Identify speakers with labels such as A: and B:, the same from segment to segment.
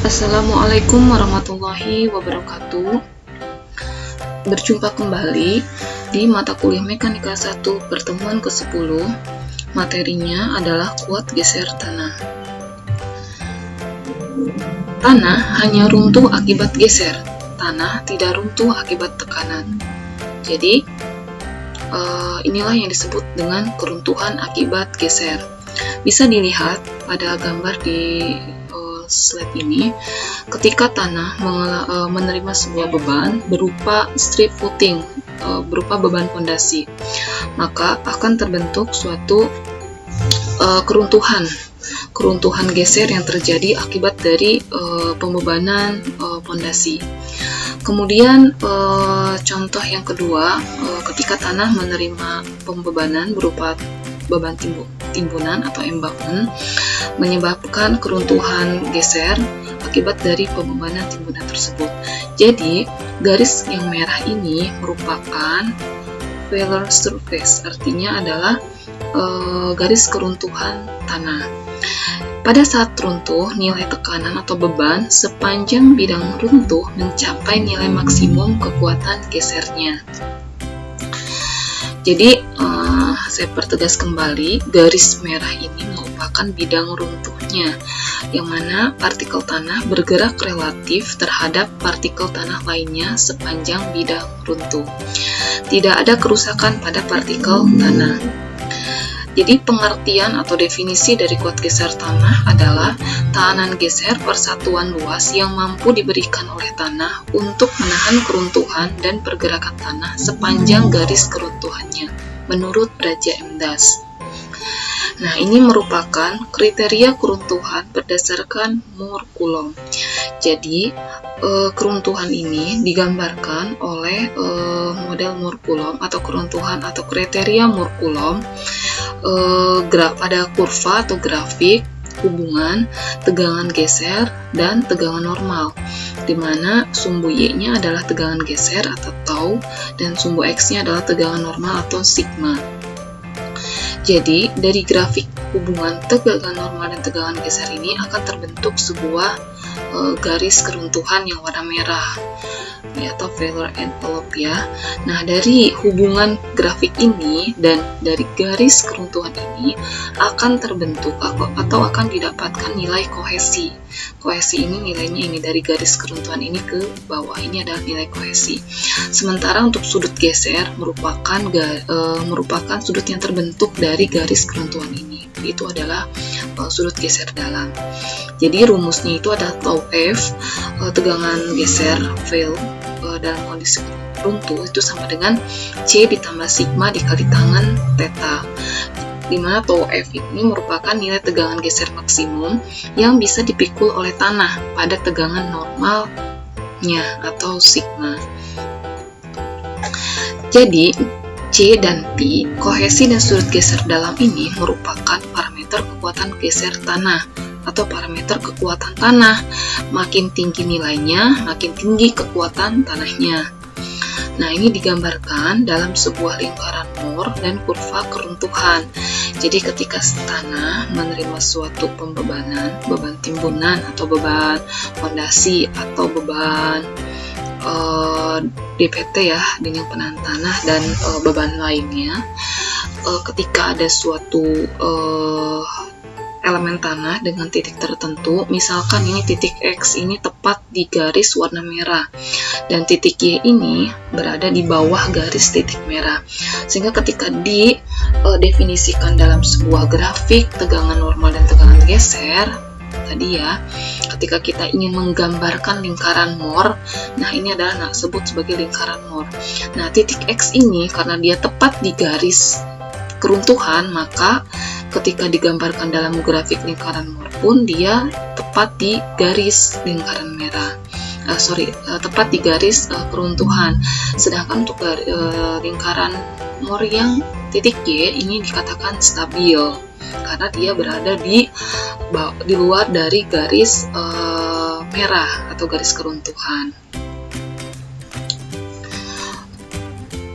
A: Assalamualaikum warahmatullahi wabarakatuh. Berjumpa kembali di mata kuliah Mekanika 1 pertemuan ke-10. Materinya adalah kuat geser tanah. Tanah hanya runtuh akibat geser. Tanah tidak runtuh akibat tekanan. Jadi, inilah yang disebut dengan keruntuhan akibat geser. Bisa dilihat pada gambar di slide ini, ketika tanah menerima sebuah beban berupa strip footing, berupa beban fondasi, maka akan terbentuk suatu keruntuhan geser yang terjadi akibat dari pembebanan fondasi. Kemudian contoh yang kedua, ketika tanah menerima pembebanan berupa beban timbunan atau embankment, menyebabkan keruntuhan geser akibat dari pembebanan timbunan tersebut. Jadi, garis yang merah ini merupakan failure surface, artinya adalah garis keruntuhan tanah. Pada saat runtuh, nilai tekanan atau beban sepanjang bidang runtuh mencapai nilai maksimum kekuatan gesernya. Jadi, saya pertegas kembali, garis merah ini merupakan bidang runtuhnya, yang mana partikel tanah bergerak relatif terhadap partikel tanah lainnya sepanjang bidang runtuh. Tidak ada kerusakan pada partikel tanah. Jadi pengertian atau definisi dari kuat geser tanah adalah tahanan geser persatuan luas yang mampu diberikan oleh tanah untuk menahan keruntuhan dan pergerakan tanah sepanjang garis keruntuhannya, menurut Braja M. Das. Nah, ini merupakan kriteria keruntuhan berdasarkan Moore-Coulomb. Jadi, keruntuhan ini digambarkan oleh model Moore-Coulomb atau keruntuhan atau kriteria Moore-Coulomb pada kurva atau grafik hubungan tegangan geser dan tegangan normal, di mana sumbu Y-nya adalah tegangan geser atau tau dan sumbu X-nya adalah tegangan normal atau sigma. Jadi, dari grafik hubungan tegangan normal dan tegangan geser ini akan terbentuk sebuah garis keruntuhan yang warna merah, atau failure envelope ya. Nah, dari hubungan grafik ini dan dari garis keruntuhan ini akan terbentuk atau akan didapatkan nilai kohesi. Kohesi ini nilainya ini dari garis keruntuhan ini ke bawah, ini adalah nilai kohesi. Sementara untuk sudut geser merupakan sudut yang terbentuk dari garis keruntuhan ini. Itu adalah sudut geser dalam. Jadi rumusnya itu adalah tau F, tegangan geser fail dalam kondisi runtuh itu sama dengan C ditambah sigma dikali tangan theta, di mana tau F ini merupakan nilai tegangan geser maksimum yang bisa dipikul oleh tanah pada tegangan normalnya atau sigma. Jadi C dan P, kohesi dan sudut geser dalam ini merupakan parameter kekuatan geser tanah atau parameter kekuatan tanah. Makin tinggi nilainya, makin tinggi kekuatan tanahnya. Nah, ini digambarkan dalam sebuah lingkaran Moore dan kurva keruntuhan. Jadi ketika tanah menerima suatu pembebanan, beban timbunan atau beban fondasi atau beban DPT ya, dinding penahan tanah dan beban lainnya, ketika ada suatu elemen tanah dengan titik tertentu, misalkan ini titik X ini tepat di garis warna merah dan titik Y ini berada di bawah garis titik merah, sehingga ketika didefinisikan dalam sebuah grafik tegangan normal dan tegangan geser tadi ya, ketika kita ingin menggambarkan lingkaran Moore, nah ini adalah disebut sebagai lingkaran Moore. Nah, titik X ini karena dia tepat di garis keruntuhan, maka ketika digambarkan dalam grafik lingkaran Moore pun dia tepat di garis lingkaran merah. Tepat di garis keruntuhan. Sedangkan untuk lingkaran Moore yang titik Y ini dikatakan stabil karena dia berada di luar dari garis merah atau garis keruntuhan.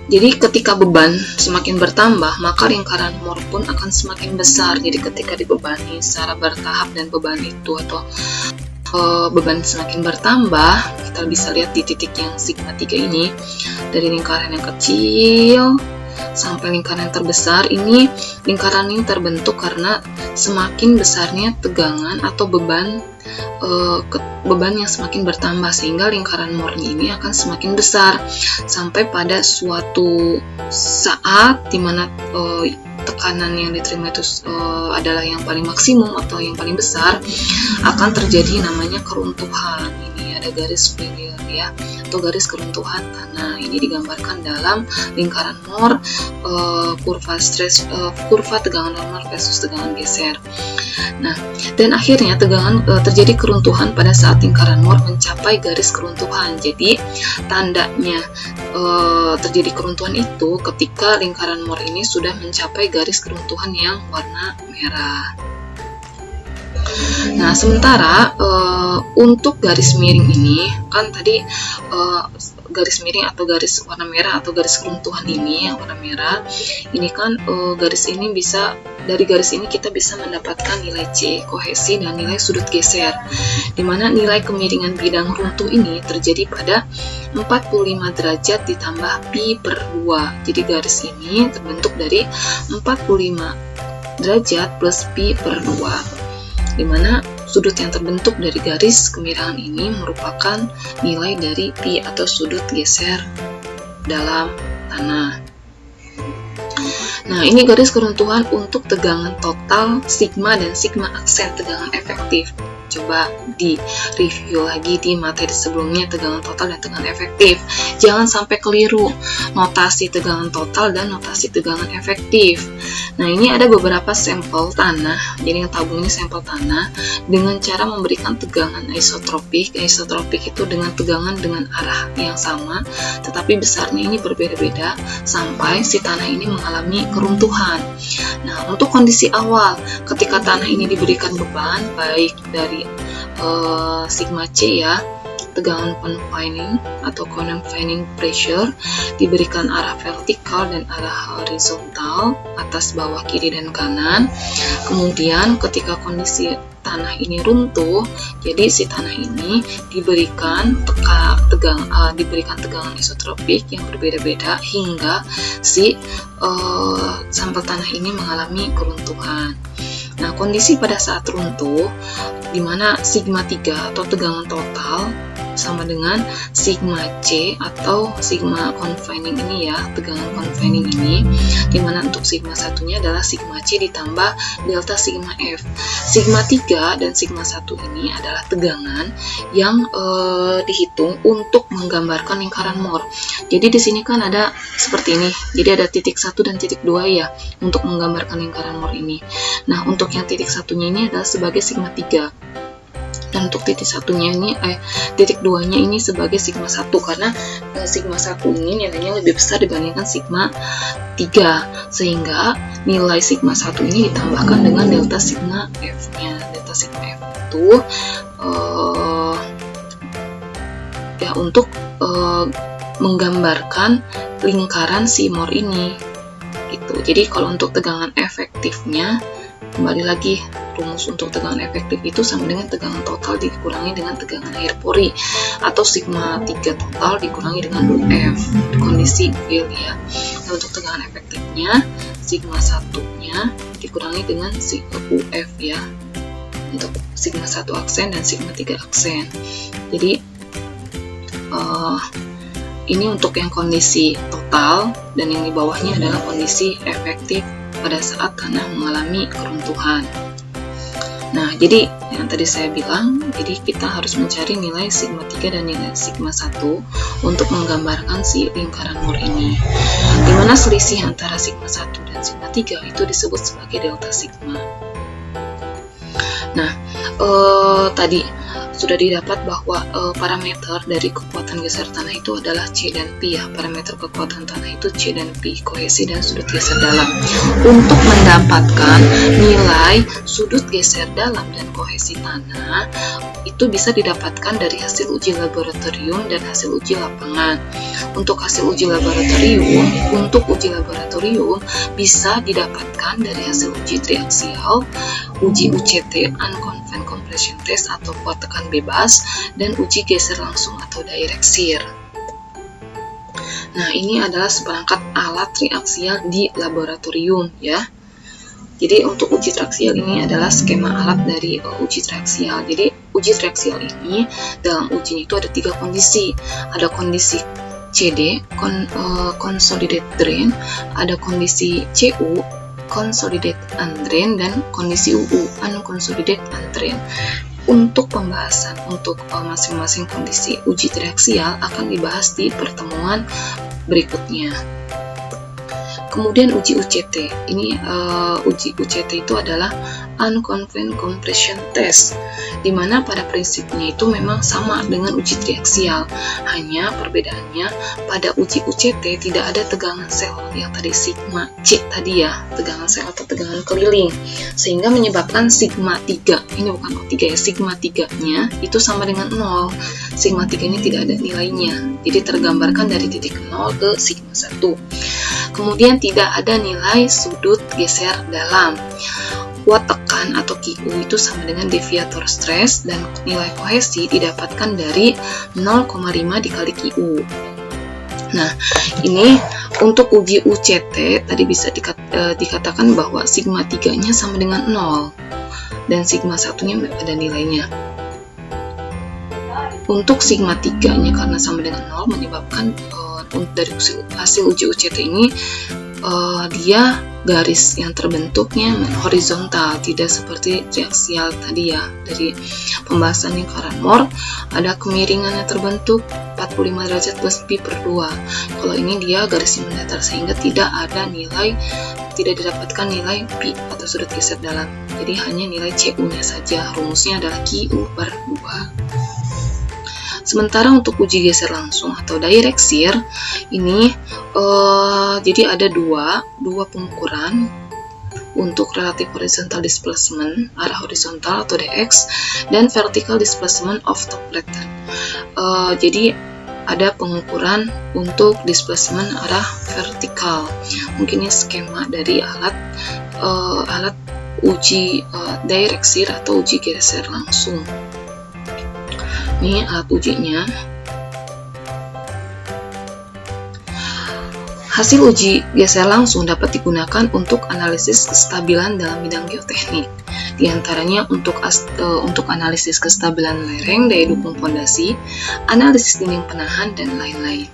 A: Jadi ketika beban semakin bertambah, maka lingkaran Moore pun akan semakin besar. Jadi ketika dibebani secara bertahap dan beban itu atau beban semakin bertambah, kita bisa lihat di titik yang sigma 3 ini, dari lingkaran yang kecil sampai lingkaran yang terbesar. Ini lingkaran ini terbentuk karena semakin besarnya tegangan atau beban yang semakin bertambah, sehingga lingkaran Moore ini akan semakin besar sampai pada suatu saat dimana tekanan yang diterima itu adalah yang paling maksimum atau yang paling besar, akan terjadi namanya keruntuhan. Ini ada garis failure ya, atau garis keruntuhan tanah. Ini digambarkan dalam lingkaran Moore, kurva tegangan normal versus tegangan geser. Nah, dan akhirnya terjadi keruntuhan pada saat lingkaran Moore mencapai garis keruntuhan. Jadi tandanya terjadi keruntuhan itu ketika lingkaran Moore ini sudah mencapai garis keruntuhan yang warna merah. Nah, sementara untuk garis miring ini kan tadi garis miring atau garis warna merah atau garis keruntuhan ini yang warna merah ini kan dari garis ini kita bisa mendapatkan nilai C kohesi dan nilai sudut geser, dimana nilai kemiringan bidang runtuh ini terjadi pada 45 derajat ditambah pi per 2. Jadi garis ini terbentuk dari 45 derajat plus pi per 2, dimana sudut yang terbentuk dari garis kemiringan ini merupakan nilai dari pi atau sudut geser dalam tanah. Nah, ini garis keruntuhan untuk tegangan total sigma dan sigma aksen tegangan efektif. Coba di review lagi di materi sebelumnya, tegangan total dan tegangan efektif. Jangan sampai keliru notasi tegangan total dan notasi tegangan efektif. Nah, ini ada beberapa sampel tanah. Jadi yang tabung ini sampel tanah dengan cara memberikan tegangan isotropik. Isotropik itu dengan tegangan dengan arah yang sama, tetapi besarnya ini berbeda-beda sampai si tanah ini mengalami keruntuhan. Nah, untuk kondisi awal ketika tanah ini diberikan beban baik dari sigma C ya, tegangan confining atau confining pressure, diberikan arah vertikal dan arah horizontal, atas, bawah, kiri, dan kanan. Kemudian ketika kondisi tanah ini runtuh, jadi si tanah ini diberikan tegangan isotropik yang berbeda-beda hingga si sampel tanah ini mengalami keruntuhan. Nah, kondisi pada saat runtuh di mana sigma 3 atau tegangan total sama dengan sigma C atau sigma confining ini ya, tegangan confining ini, dimana untuk sigma satunya adalah sigma C ditambah delta sigma F. Sigma 3 dan sigma 1 ini adalah tegangan yang dihitung untuk menggambarkan lingkaran Moore. Jadi di sini kan ada seperti ini, jadi ada titik 1 dan titik 2 ya untuk menggambarkan lingkaran Moore ini. Nah, untuk yang titik satunya ini adalah sebagai sigma 3. Dan untuk titik 2-nya ini sebagai sigma 1, karena sigma 1 ini nilainya lebih besar dibandingkan sigma 3, sehingga nilai sigma 1 ini ditambahkan dengan delta sigma F-nya. Delta sigma F itu ya untuk menggambarkan lingkaran si Moore ini gitu. Jadi kalau untuk tegangan efektifnya, kembali lagi rumus untuk tegangan efektif itu sama dengan tegangan total dikurangi dengan tegangan air pori, atau sigma 3 total dikurangi dengan UF kondisi real ya. Nah, untuk tegangan efektifnya sigma 1-nya dikurangi dengan UF ya, untuk sigma 1 aksen dan sigma 3 aksen. Jadi ini untuk yang kondisi total, dan yang di bawahnya adalah kondisi efektif pada saat tanah mengalami keruntuhan. Nah, jadi yang tadi saya bilang, jadi kita harus mencari nilai sigma 3 dan nilai sigma 1 untuk menggambarkan si lingkaran Moore ini, dimana selisih antara sigma 1 dan sigma 3 itu disebut sebagai delta sigma. Nah, tadi sudah didapat bahwa parameter dari kekuatan geser tanah itu adalah C dan P ya. Parameter kekuatan tanah itu C dan P, kohesi dan sudut geser dalam. Untuk mendapatkan nilai sudut geser dalam dan kohesi tanah itu bisa didapatkan dari hasil uji laboratorium dan hasil uji lapangan. Untuk hasil uji laboratorium bisa didapatkan dari hasil uji triaksial, uji UCT (Unconfined Compression Test) atau kuat tekan bebas, dan uji geser langsung atau direct shear. Nah, ini adalah seperangkat alat triaksial di laboratorium ya. Jadi untuk uji triaksial ini adalah skema alat dari uji triaksial. Jadi uji triaksial ini dalam ujinya itu ada 3 kondisi. Ada kondisi CD, consolidated drain, ada kondisi CU, consolidated undrain, dan kondisi UU, unconsolidated undrain. Untuk pembahasan untuk masing-masing kondisi uji triaksial akan dibahas di pertemuan berikutnya. Kemudian uji UCT. Ini uji UCT itu adalah Unconfined Compression Test, di mana pada prinsipnya itu memang sama dengan uji triaksial. Hanya perbedaannya pada uji UCT tidak ada tegangan sel yang tadi sigma C tadi ya, tegangan sel atau tegangan keliling, sehingga menyebabkan sigma 3. Ini bukan O3 ya, sigma 3-nya itu sama dengan 0. Sigma 3 ini tidak ada nilainya. Jadi tergambarkan dari titik 0 ke sigma 1. Kemudian tidak ada nilai sudut geser dalam. Kuat tekan atau QU itu sama dengan deviator stress, dan nilai kohesi didapatkan dari 0,5 dikali QU. Nah, ini untuk uji UCT tadi bisa dikatakan bahwa sigma 3-nya sama dengan 0 dan sigma 1-nya ada nilainya. Untuk sigma 3-nya karena sama dengan 0 menyebabkan dari hasil uji UCT ini dia garis yang terbentuknya horizontal, tidak seperti triaksial tadi ya. Dari pembahasan lingkaran Mohr ada kemiringan yang terbentuk 45 derajat plus pi per 2. Kalau ini dia garisnya mendatar sehingga tidak didapatkan nilai pi atau sudut geser dalam. Jadi hanya nilai CU-nya saja. Rumusnya adalah QU per 2. Sementara untuk uji geser langsung atau direct shear ini jadi ada dua pengukuran untuk relative horizontal displacement arah horizontal atau DX dan vertical displacement of top platen. Jadi ada pengukuran untuk displacement arah vertikal. Mungkin ini skema dari alat uji direct shear atau uji geser langsung. Ini alat ujinya. Hasil uji geser langsung dapat digunakan untuk analisis kestabilan dalam bidang geoteknik. Di antaranya untuk analisis kestabilan lereng, daya dukung fondasi, analisis dinding penahan, dan lain-lain.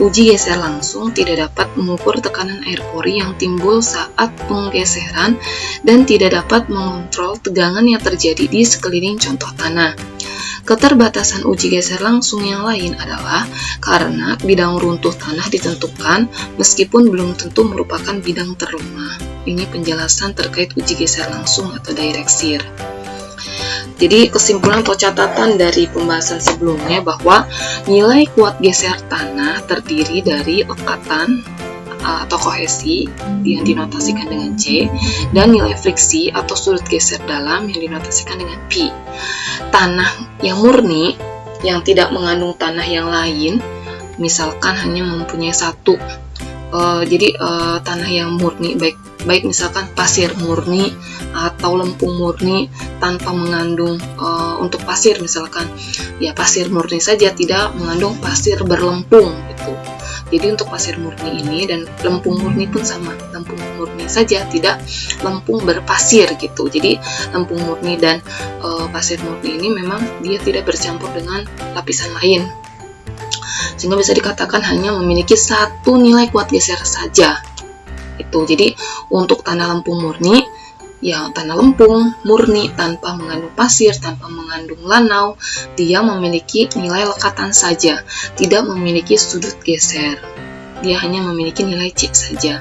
A: Uji geser langsung tidak dapat mengukur tekanan air pori yang timbul saat penggeseran dan tidak dapat mengontrol tegangan yang terjadi di sekeliling contoh tanah. Keterbatasan uji geser langsung yang lain adalah karena bidang runtuh tanah ditentukan meskipun belum tentu merupakan bidang terlemah. Ini penjelasan terkait uji geser langsung atau direct shear. Jadi kesimpulan atau catatan dari pembahasan sebelumnya bahwa nilai kuat geser tanah terdiri dari lekatan atau kohesi yang dinotasikan dengan C, dan nilai friksi atau sudut geser dalam yang dinotasikan dengan P. Tanah yang murni yang tidak mengandung tanah yang lain, misalkan hanya mempunyai satu, tanah yang murni baik misalkan pasir murni atau lempung murni tanpa mengandung untuk pasir misalkan ya pasir murni saja tidak mengandung pasir berlempung gitu. Jadi untuk pasir murni ini dan lempung murni pun sama, lempung murni saja tidak lempung berpasir gitu. Jadi lempung murni dan pasir murni ini memang dia tidak bercampur dengan lapisan lain, sehingga bisa dikatakan hanya memiliki satu nilai kuat geser saja. Itu jadi untuk tanah lempung murni, ya tanah lempung murni tanpa mengandung pasir, tanpa mengandung lanau, dia memiliki nilai lekatan saja, tidak memiliki sudut geser. Dia hanya memiliki nilai C saja.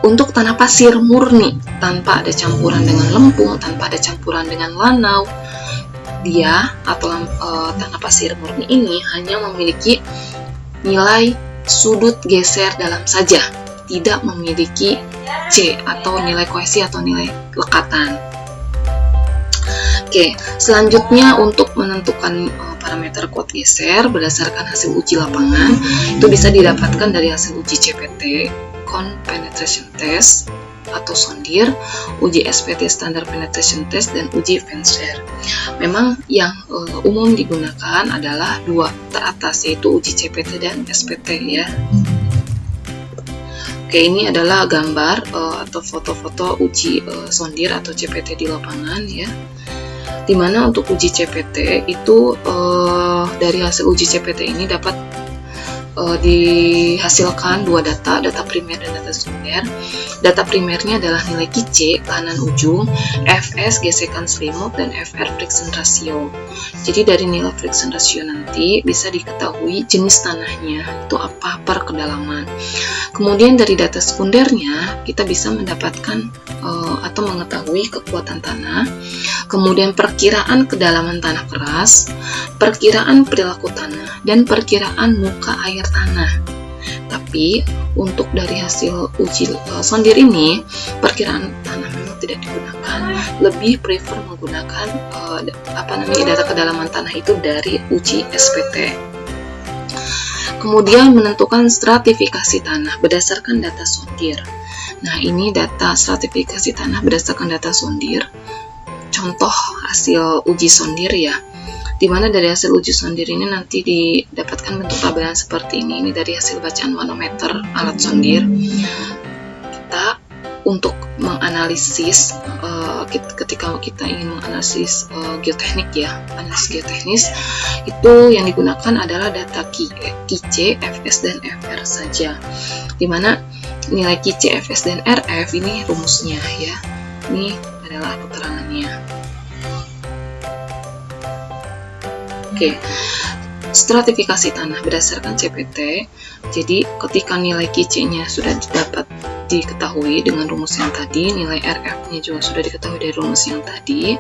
A: Untuk tanah pasir murni tanpa ada campuran dengan lempung, tanpa ada campuran dengan lanau, dia atau tanah pasir murni ini hanya memiliki nilai sudut geser dalam saja, tidak memiliki C atau nilai kohesi atau nilai lekatan. Oke, selanjutnya untuk menentukan parameter kuat geser berdasarkan hasil uji lapangan itu bisa didapatkan dari hasil uji CPT, Cone Penetration Test, atau sondir, uji SPT Standard Penetration Test, dan uji Vencer. Memang yang umum digunakan adalah dua teratas, yaitu uji CPT dan SPT ya. Oke, ini adalah gambar atau foto-foto uji sondir atau CPT di lapangan ya. Dimana untuk uji CPT itu dari hasil uji CPT ini dapat dihasilkan dua data primer dan data sekunder. Data primernya adalah nilai QC kanan ujung, Fs gesekan selimut, dan Fr friction ratio. Jadi dari nilai friction ratio nanti bisa diketahui jenis tanahnya itu apa per kedalaman. Kemudian dari data sekundernya kita bisa mendapatkan atau mengetahui kekuatan tanah, kemudian perkiraan kedalaman tanah keras, perkiraan perilaku tanah, dan perkiraan muka air tanah. Tapi untuk dari hasil uji sondir ini, perkiraan tanah memang tidak digunakan, lebih prefer menggunakan data kedalaman tanah itu dari uji SPT. Kemudian menentukan stratifikasi tanah berdasarkan data sondir. Nah, ini data stratifikasi tanah berdasarkan data sondir. Contoh hasil uji sondir ya, dimana dari hasil uji sondir ini nanti didapatkan bentuk tabelan seperti ini. Ini dari hasil bacaan manometer alat sondir. Kita untuk menganalisis ketika kita ingin menganalisis geoteknik ya, analisis geoteknis, itu yang digunakan adalah data QC, Fs, dan Fr saja, dimana nilai QC, Fs, dan Rf ini rumusnya ya. Ini adalah keterangannya. Oke, stratifikasi tanah berdasarkan CPT. Jadi ketika nilai QC-nya sudah dapat diketahui dengan rumus yang tadi, nilai RF-nya juga sudah diketahui dari rumus yang tadi,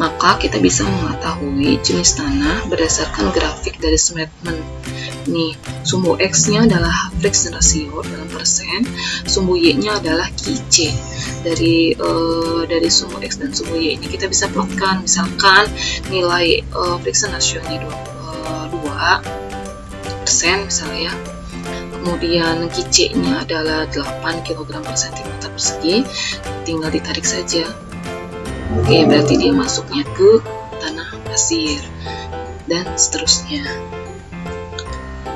A: maka kita bisa mengetahui jenis tanah berdasarkan grafik dari statement. Nih, sumbu X-nya adalah friction ratio dalam persen, sumbu Y-nya adalah QC. Dari sumbu X dan sumbu Y ini kita bisa plotkan, misalkan nilai friction ratio-nya 2% misalnya ya. Kemudian QC-nya adalah 8 kg per cm persegi, tinggal ditarik saja. Oke, berarti dia masuknya ke tanah pasir dan seterusnya.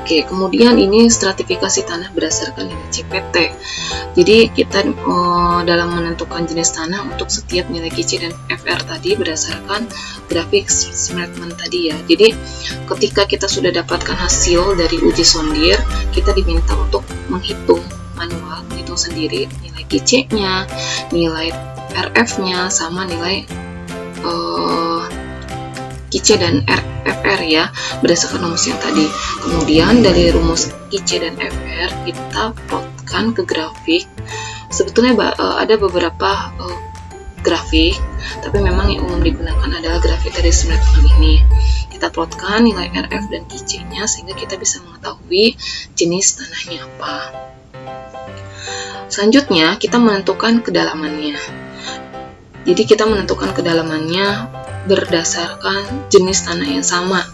A: Oke, kemudian ini stratifikasi tanah berdasarkan nilai CPT. Jadi kita dalam menentukan jenis tanah untuk setiap nilai QC dan FR tadi berdasarkan grafik statement tadi ya. Jadi ketika kita sudah dapatkan hasil dari uji sondir, kita diminta untuk menghitung manual, hitung sendiri nilai QC-nya, nilai RF-nya, sama nilai QC dan FR ya, berdasarkan rumus yang tadi. Kemudian dari rumus QC dan FR kita plotkan ke grafik. Sebetulnya ada beberapa grafik, tapi memang yang umum digunakan adalah grafik dari statement ini. Kita plotkan nilai RF dan QC-nya sehingga kita bisa mengetahui jenis tanahnya apa. Selanjutnya kita menentukan kedalamannya. Jadi kita menentukan kedalamannya berdasarkan jenis tanah yang sama.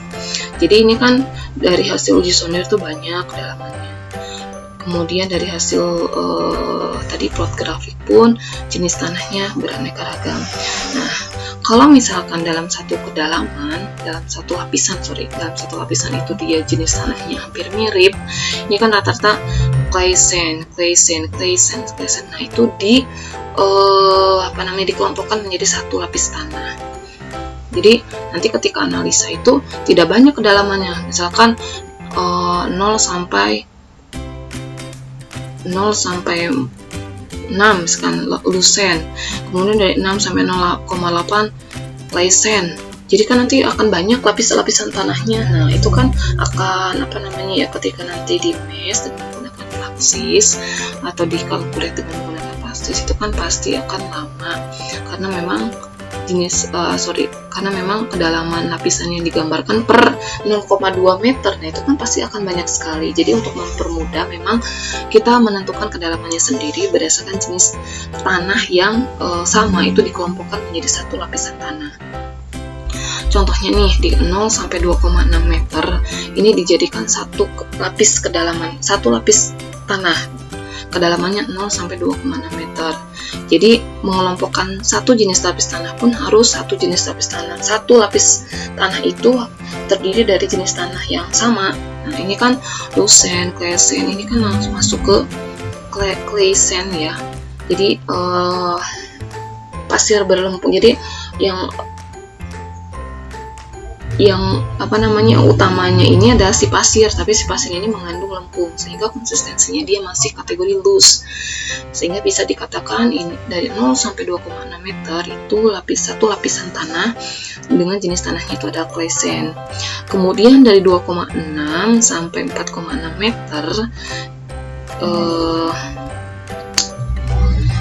A: Jadi ini kan dari hasil uji sondir itu banyak kedalamannya. Kemudian dari hasil tadi plot grafik pun jenis tanahnya beraneka ragam. Nah, kalau misalkan dalam satu kedalaman, dalam satu lapisan itu dia jenis tanahnya hampir mirip. Ini kan rata-rata clay sand. Nah, itu dikelompokkan menjadi satu lapis tanah. Jadi nanti ketika analisa itu tidak banyak kedalamannya, misalkan 0 sampai 6 misalkan lucen, kemudian dari 6 sampai 0,8 claysand. Jadi kan nanti akan banyak lapis-lapisan tanahnya. Nah, itu kan akan ketika nanti di mesh dengan menggunakan Fluxys atau dikalkulasi dengan menggunakan Fluxys itu kan pasti akan lama, karena memang karena memang kedalaman lapisan yang digambarkan per 0,2 meter. Nah, itu kan pasti akan banyak sekali. Jadi untuk mempermudah memang kita menentukan kedalamannya sendiri berdasarkan jenis tanah yang sama, itu dikelompokkan menjadi satu lapisan tanah. Contohnya nih di 0 sampai 2,6 meter ini dijadikan satu lapis kedalaman, satu lapis tanah kedalamannya 0 sampai 2,6 meter. Jadi mengelompokkan satu jenis lapis tanah pun harus satu jenis lapis tanah. Satu lapis tanah itu terdiri dari jenis tanah yang sama. Nah ini kan lucerne, clay sand, ini kan langsung masuk ke clay sand ya. Jadi pasir berlempung. Jadi yang utamanya ini adalah si pasir, tapi si pasir ini mengandung lempung sehingga konsistensinya dia masih kategori loose, sehingga bisa dikatakan ini dari 0 sampai 2,6 meter itu satu lapisan tanah dengan jenis tanahnya itu adalah clay sand. Kemudian dari 2,6 sampai 4,6 meter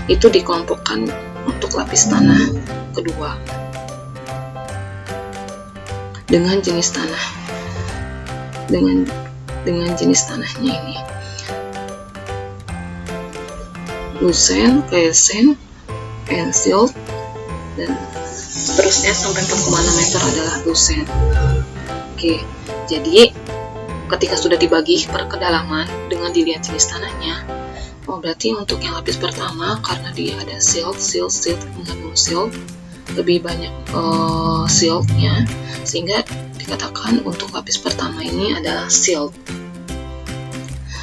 A: itu dikelompokkan untuk lapis tanah kedua dengan jenis tanah dengan jenis tanahnya ini lucerne, clay sand, and silt, dan seterusnya sampai 4,6 meter adalah lucerne. Oke, jadi ketika sudah dibagi per kedalaman dengan dilihat jenis tanahnya, berarti untuk yang lapis pertama karena dia ada silt mengandung silt, lebih banyak siltnya, sehingga dikatakan untuk lapis pertama ini adalah silt.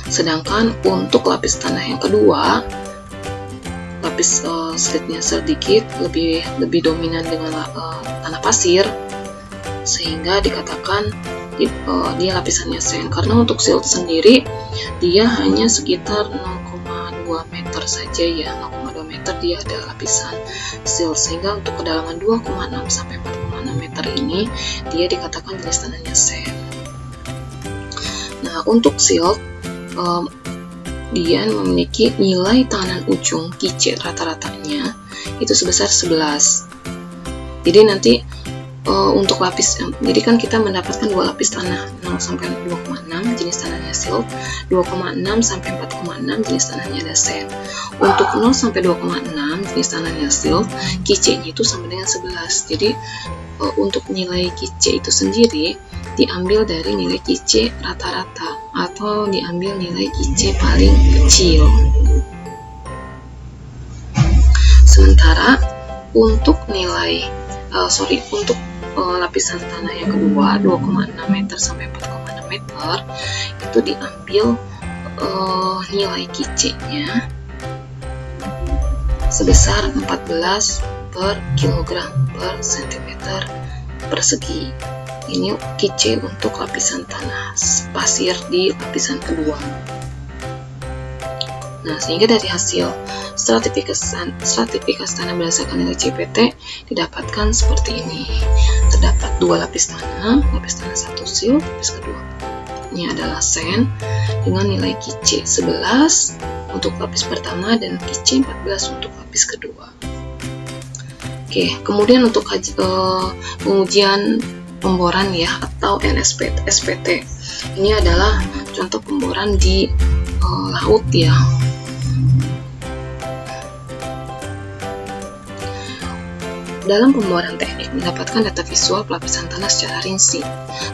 A: Sedangkan untuk lapis tanah yang kedua, lapis siltnya sedikit lebih dominan dengan tanah pasir, sehingga dikatakan dia lapisannya sand. Karena untuk silt sendiri dia hanya sekitar 0,2 meter saja ya, 0,2 meter dia ada lapisan silt, sehingga untuk kedalaman 2,6 sampai 4,6 meter ini dia dikatakan jenis tanahnya sand. Nah untuk silt dia memiliki nilai tekanan ujung kicek rata-ratanya itu sebesar 11. Jadi nanti untuk lapis, jadi kan kita mendapatkan dua lapis tanah 0 sampai 2,6 jenis tanahnya silt, 2,6 sampai 4,6 jenis tanahnya ada sand. Untuk 0 sampai 2,6 jenis tanahnya silt, kiceknya itu sama dengan 11. Jadi untuk nilai kicek itu sendiri diambil dari nilai kicek rata-rata atau diambil nilai kicek paling kecil. Sementara untuk untuk lapisan tanah yang kedua 2,6 meter sampai 4,6 meter itu diambil nilai kiceknya sebesar 14 per kilogram per sentimeter persegi. Ini kicek untuk lapisan tanah pasir di lapisan kedua. Nah, sehingga dari hasil stratifikasi tanah berdasarkan nilai CPT didapatkan seperti ini. Terdapat dua lapis tanah 1 silt, lapis kedua ini adalah sand dengan nilai kicek 11 untuk lapis pertama dan kicek 14 untuk lapis kedua. Oke, kemudian untuk pengujian pemboran ya atau SPT. Ini adalah contoh pemboran di laut ya. Dalam pemboran teknik mendapatkan data visual pelapisan tanah secara rinci,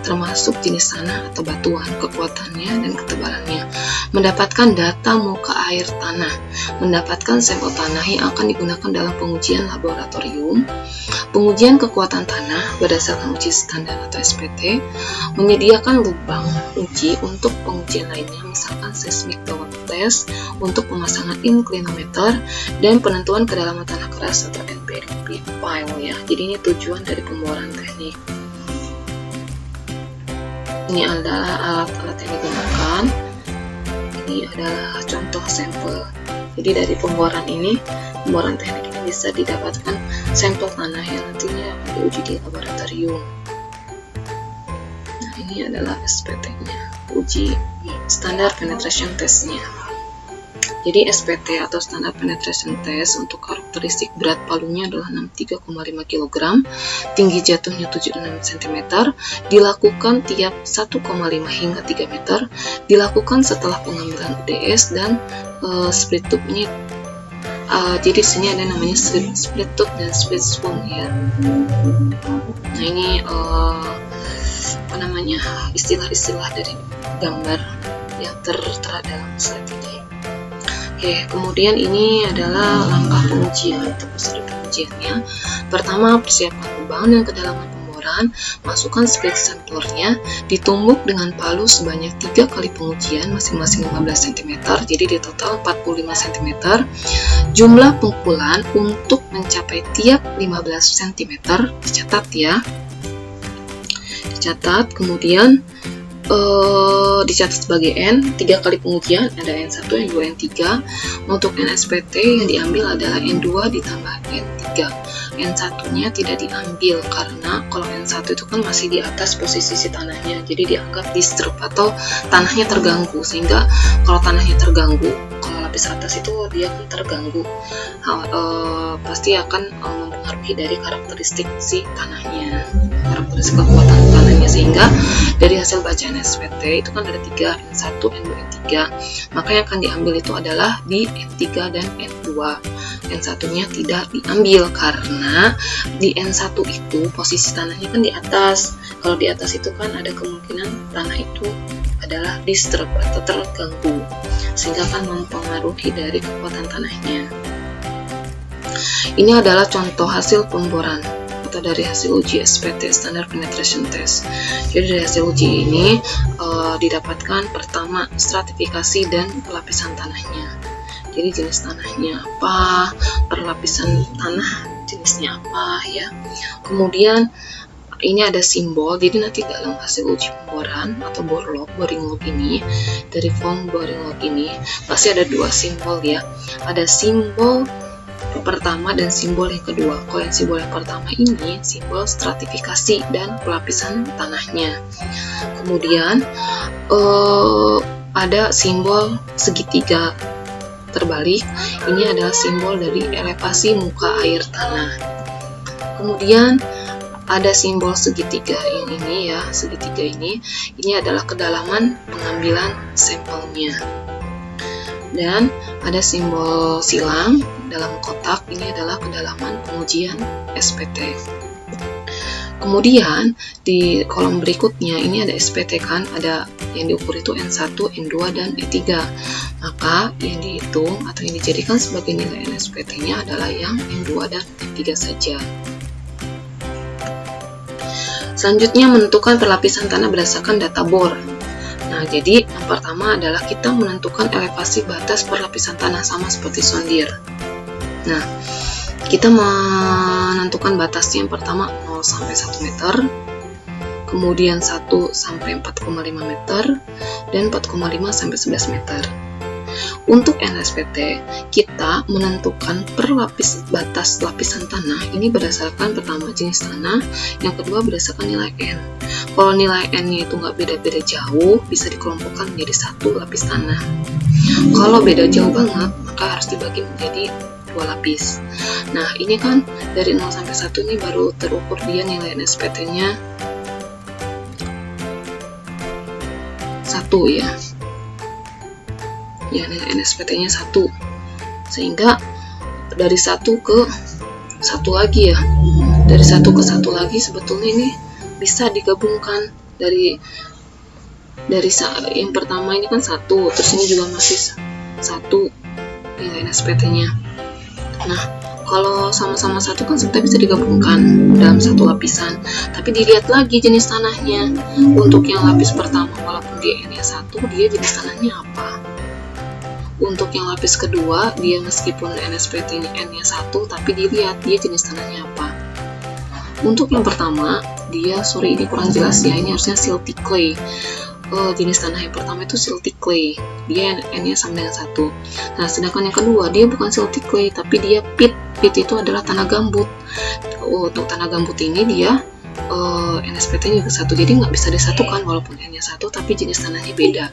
A: termasuk jenis tanah atau batuan, kekuatannya dan ketebalannya. Mendapatkan data muka air tanah, mendapatkan sampel tanah yang akan digunakan dalam pengujian laboratorium, pengujian kekuatan tanah berdasarkan uji standar atau SPT, menyediakan lubang uji untuk pengujian lainnya, misalkan seismic tower test untuk pemasangan inclinometer dan penentuan kedalaman tanah keras atau NPDP file ya. Jadi ini tujuan dari pemboran teknik. Ini adalah alat-alat yang digunakan. Ini adalah contoh sampel. Jadi dari pemboran teknik ini bisa didapatkan sampel tanah yang nantinya akan diuji di laboratorium. Nah, ini adalah SPT-nya, uji standar penetration test-nya. Jadi SPT atau standar penetration test untuk karakteristik berat palunya adalah 63,5 kg, tinggi jatuhnya 76 cm, dilakukan tiap 1,5 hingga 3 meter, dilakukan setelah pengambilan UDS dan split tube-nya. Jadi di sini ada namanya split tube dan split spoon ya. Nah ini istilah-istilah dari gambar yang tertera dalam slide ini. Oke, kemudian ini adalah langkah pengujian atau prosedur pengujiannya. Pertama, persiapkan lubang dan kedalaman pemboran, masukkan spek samplernya, ditumbuk dengan palu sebanyak 3 kali pengujian masing-masing 15 cm, jadi di total 45 cm. Jumlah pukulan untuk mencapai tiap 15 cm dicatat ya. Dicatat, kemudian dicatat sebagai N, 3 kali pengujian, ada N1, N2, N3. Untuk NSPT yang diambil adalah N2 ditambah N3. N1 nya tidak diambil karena kalau N1 itu kan masih di atas posisi si tanahnya, jadi dianggap disturb atau tanahnya terganggu, sehingga kalau tanahnya terganggu, kalau lapis atas itu dia kan terganggu, pasti akan mempengaruhi dari karakteristik si tanahnya, karakteristik kekuatan tanahnya, sehingga dari hasil bacaan SPT itu kan ada 3, N1, N2, N3, maka yang akan diambil itu adalah di N3 dan N2. N1 nya tidak diambil karena di N1 itu posisi tanahnya kan di atas. Kalau di atas itu kan ada kemungkinan tanah itu adalah disturb atau terganggu, sehingga akan mempengaruhi dari kekuatan tanahnya. Ini adalah contoh hasil pemboran atau dari hasil uji SPT, Standard Penetration Test. Jadi dari hasil uji ini didapatkan pertama stratifikasi dan pelapisan tanahnya. Jadi jenis tanahnya apa, perlapisan tanah jenisnya apa ya. Kemudian ini ada simbol, jadi nanti dalam hasil uji pemboran atau boring log ini, dari form boring log ini pasti ada 2 simbol ya. Ada simbol pertama dan simbol yang kedua. Kalau yang simbol yang pertama ini simbol stratifikasi dan pelapisan tanahnya. Kemudian ada simbol segitiga terbalik, ini adalah simbol dari elevasi muka air tanah. Kemudian ada simbol segitiga ini ya, segitiga ini adalah kedalaman pengambilan sampelnya. Dan ada simbol silang dalam kotak, ini adalah kedalaman pengujian SPT. Kemudian di kolom berikutnya ini ada SPT kan, ada yang diukur itu N1, N2, dan E3. Maka yang dihitung atau yang dijadikan sebagai nilai NSPT-nya adalah yang N2 dan N3 saja. Selanjutnya menentukan perlapisan tanah berdasarkan data bor. Nah, jadi yang pertama adalah kita menentukan elevasi batas perlapisan tanah sama seperti sondir. Nah, kita menentukan batasnya yang pertama 0 sampai 1 meter, kemudian 1 sampai 4,5 meter, dan 4,5 sampai 11 meter. Untuk NSPT, kita menentukan per batas lapisan tanah ini berdasarkan pertama jenis tanah, yang kedua berdasarkan nilai N. Kalau nilai N-nya itu nggak beda-beda jauh, bisa dikelompokkan menjadi 1 lapis tanah. Kalau beda jauh banget, maka harus dibagi menjadi 2 lapis. Nah, ini kan dari 0 sampai 1 ini baru terukur dia nilai NSPT-nya 1 ya. Ya, nilai NSPT-nya 1. Sehingga dari 1 ke 1 lagi ya. Dari 1 ke 1 lagi sebetulnya ini bisa digabungkan dari yang pertama ini kan 1, terus ini juga masih 1 nilai NSPT-nya. Nah, kalau sama-sama 1 kan sebetulnya bisa digabungkan dalam 1 lapisan. Tapi dilihat lagi jenis tanahnya. Untuk yang lapis pertama, walaupun dia N-nya 1, dia jenis tanahnya apa? Untuk yang lapis kedua, dia meskipun NSPT-nya N-nya 1, tapi dilihat dia jenis tanahnya apa. Untuk yang pertama, dia, sorry ini kurang jelas ya, ini harusnya silty clay. Jenis tanah yang pertama itu silty clay, dia N-nya sama dengan 1. Nah, sedangkan yang kedua dia bukan silty clay, tapi dia peat. Peat itu adalah tanah gambut. Untuk tanah gambut ini dia NSPT-nya juga 1, jadi nggak bisa disatukan walaupun N-nya 1, tapi jenis tanahnya beda.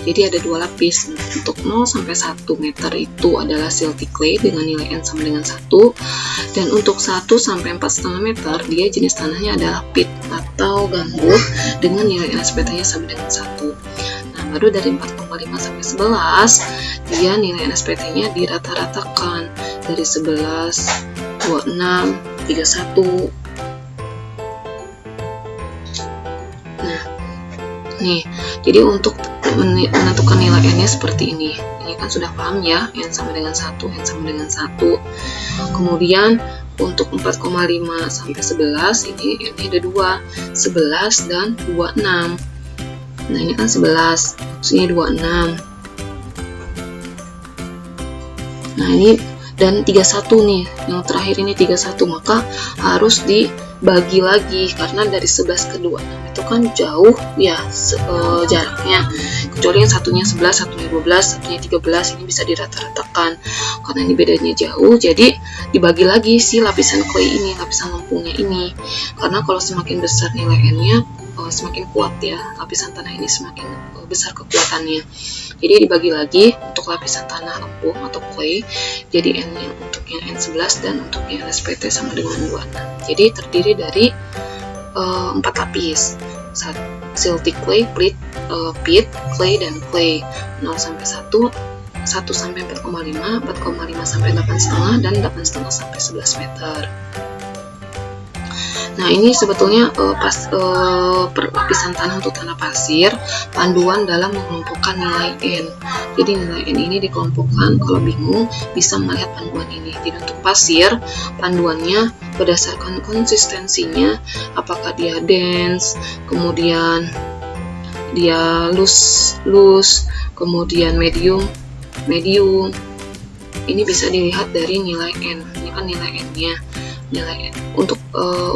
A: Jadi ada 2 lapis. Untuk 0 sampai 1 meter itu adalah silty clay dengan nilai N sama dengan 1, dan untuk 1 sampai 4,5 meter dia jenis tanahnya adalah peat atau gambut dengan nilai NSPT-nya sama dengan 1. Nah, baru dari 4,5 sampai 11 dia nilai NSPT-nya dirata-ratakan dari 11, 26, 31. Nih, jadi untuk menentukan nilai N-nya seperti ini. Ini kan sudah paham ya, N sama dengan 1, N sama dengan 1. Kemudian untuk 4,5 sampai 11 ini N-nya ada 2, 11 dan 26. Nah ini kan 11, sini 26. Nah ini dan 31 nih, yang terakhir ini 31, maka harus dibagi lagi karena dari 11 ke 26 itu kan jauh ya jaraknya, kecuali yang satunya 11, satunya 12, satunya 13, ini bisa dirata-ratakan karena ini bedanya jauh, jadi dibagi lagi si lapisan clay ini, lapisan lempungnya ini, karena kalau semakin besar nilai N-nya semakin kuat ya, lapisan tanah ini semakin besar kekuatannya. Jadi dibagi lagi untuk lapisan tanah lempung atau clay, jadi N-nya untuk yang N11 dan untuk yang SPT sama dengan 26. Jadi terdiri dari 4 lapis, silty clay, peat, clay, dan clay 0 sampai 1, 1 sampai 4,5, 4,5 sampai 8,5, dan 8,5 sampai 11 meter. Nah ini sebetulnya perlapisan tanah untuk tanah pasir, panduan dalam mengelompokkan nilai N. Jadi nilai N ini dikelompokkan, kalau bingung bisa melihat panduan ini. Jadi untuk pasir, panduannya berdasarkan konsistensinya, apakah dia dense, kemudian dia loose, kemudian medium. Ini bisa dilihat dari nilai N. Ini kan nilai N-nya. Nilai N.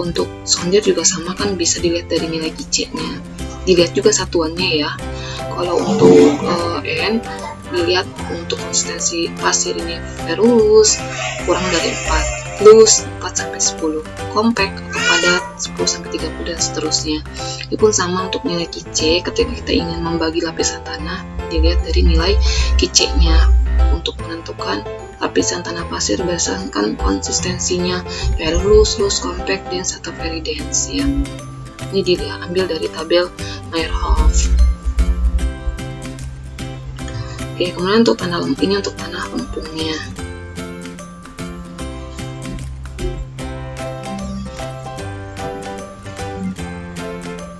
A: Untuk sondir juga sama kan, bisa dilihat dari nilai QC-nya. Dilihat juga satuannya ya. Kalau untuk N dilihat untuk konsistensi pasir ini ferrous kurang dari 4, loose 4 sampai 10, compact atau padat 10 sampai 30 dan seterusnya. Ini pun sama untuk nilai QC. Ketika kita ingin membagi lapisan tanah, dilihat dari nilai QC-nya untuk menentukan lapisan tanah pasir berdasarkan konsistensinya, very loose, compact, dense, atau very dense ya. Ini diambil dari tabel Meyerhof. Oke, kemudian untuk tanah lempung, ini untuk tanah lempungnya.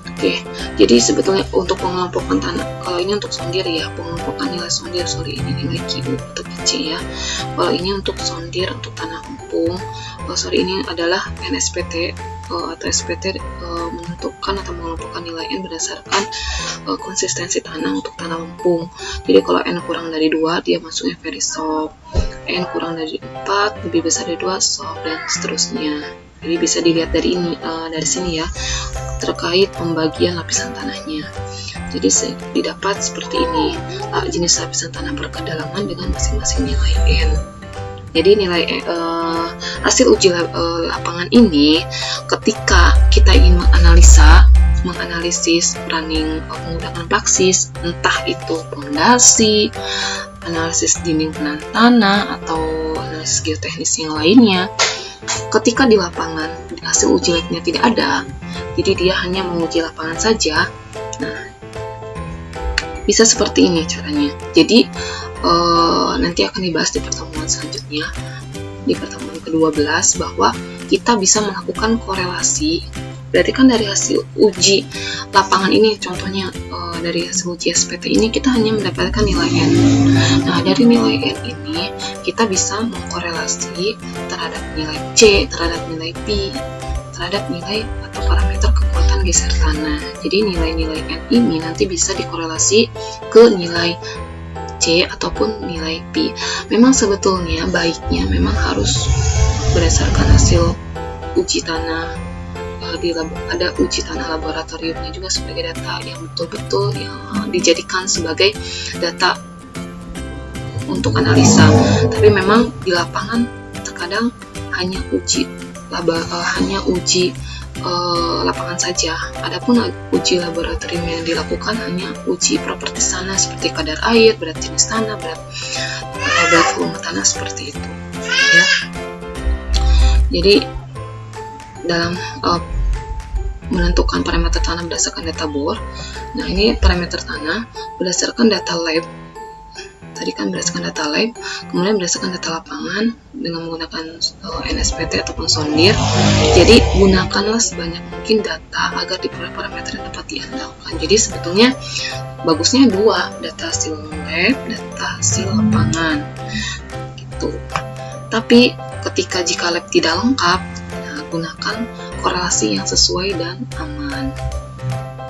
A: Oke, jadi sebetulnya untuk pengelompokan tanah, kalau ini untuk sondir ya, pengelompokan nilai sondir, ini nilai QU atau QC ya. Kalau ini untuk sondir untuk tanah lempung, ini adalah NSPT atau SPT menentukan atau mengelompokkan nilai N berdasarkan konsistensi tanah untuk tanah lempung. Jadi kalau N kurang dari 2 dia masuknya very soft, N kurang dari 4 lebih besar dari 2 soft, dan seterusnya. Jadi bisa dilihat dari ini, dari sini ya, terkait pembagian lapisan tanahnya. Jadi didapat seperti ini, jenis lapisan tanah berkedalaman dengan masing-masing nilai N. Jadi nilai hasil uji lapangan ini, ketika kita ingin menganalisis running menggunakan praksis, entah itu pondasi, analisis dinding penahan tanah, atau analisis geoteknis yang lainnya, ketika di lapangan hasil uji labnya tidak ada, jadi dia hanya menguji lapangan saja. Nah, bisa seperti ini caranya. Jadi nanti akan dibahas di pertemuan selanjutnya, di pertemuan ke-12, bahwa kita bisa melakukan korelasi. Berarti kan dari hasil uji lapangan ini, contohnya dari hasil uji SPT ini, kita hanya mendapatkan nilai N. Nah, dari nilai N ini kita bisa mengkorelasi terhadap nilai C, terhadap nilai P, terhadap nilai atau parameter kekuatan geser tanah. Jadi nilai-nilai N ini nanti bisa dikorelasi ke nilai C ataupun nilai P. Memang sebetulnya baiknya memang harus berdasarkan hasil uji tanah. Ada uji tanah laboratoriumnya juga sebagai data yang betul-betul yang dijadikan sebagai data untuk analisa. Tapi memang di lapangan terkadang hanya uji lapangan saja. Adapun uji laboratorium yang dilakukan hanya uji properti tanah seperti kadar air, berat jenis tanah, berat volume tanah, seperti itu ya. Jadi dalam menentukan parameter tanah berdasarkan data bor. Nah, ini parameter tanah berdasarkan data lab tadi kan berdasarkan data lab, kemudian berdasarkan data lapangan dengan menggunakan NSPT ataupun sondir. Jadi gunakanlah sebanyak mungkin data agar diperoleh parameter yang dapat diandalkan. Jadi sebetulnya bagusnya dua, data hasil lab, data hasil lapangan gitu. Tapi jika lab tidak lengkap, gunakan korelasi yang sesuai dan aman,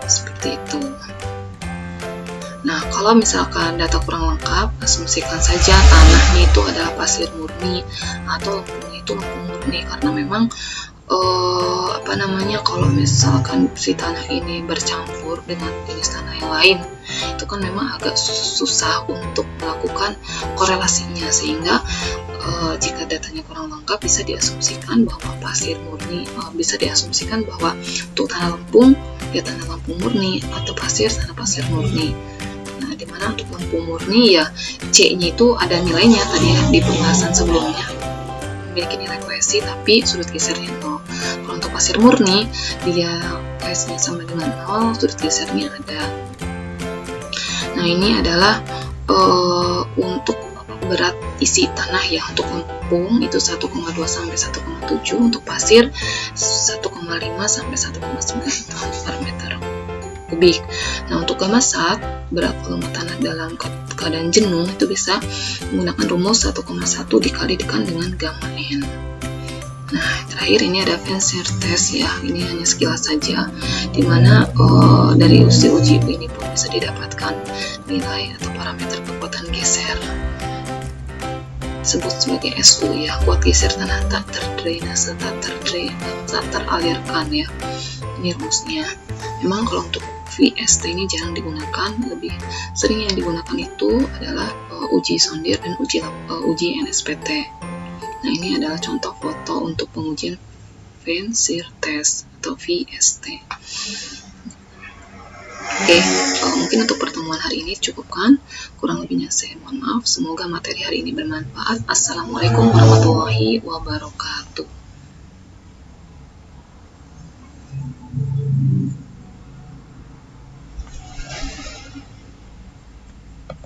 A: seperti itu. Nah, kalau misalkan data kurang lengkap, asumsikan saja tanahnya itu adalah pasir murni atau lempungnya itu lempung murni, karena memang kalau misalkan si tanah ini bercampur dengan jenis tanah yang lain, itu kan memang agak susah untuk melakukan korelasinya, sehingga jika datanya kurang lengkap bisa diasumsikan bahwa pasir murni, bisa diasumsikan bahwa untuk tanah lempung ya tanah lempung murni, atau pasir tanah pasir murni. Nah, dimana untuk lempung murni ya C-nya itu ada nilainya tadi ya di pembahasan sebelumnya, memiliki nilai koesi tapi sudut gesernya 0. Kalau untuk pasir murni dia koesinya sama dengan 0, sudut gesernya ada. Nah, ini adalah untuk berat isi tanah ya. Untuk lempung itu 1,2 sampai 1,7, untuk pasir 1,5 sampai 1,9 ton per meter kubik. Nah, untuk gamma sat, berat volume tanah dalam keadaan jenuh itu bisa menggunakan rumus 1,1 dikalikan dengan gamma N. Nah, terakhir ini ada Venn-Sir test ya. Ini hanya sekilas saja, dimana dari hasil uji ini pun bisa didapatkan nilai atau parameter kekuatan geser, sebut sebagai SU ya, kuat geser tanah tak terdrainase, tak teralirkan ya. Ini rumusnya. Memang kalau untuk VST ini jarang digunakan, lebih sering yang digunakan itu adalah uji sondir dan uji NSPT. Nah, ini adalah contoh foto untuk pengujian Venn-Sir test atau VST. Oke, mungkin untuk pertemuan hari ini cukupkan. Kurang lebihnya saya mohon maaf. Semoga materi hari ini bermanfaat. Assalamualaikum warahmatullahi wabarakatuh.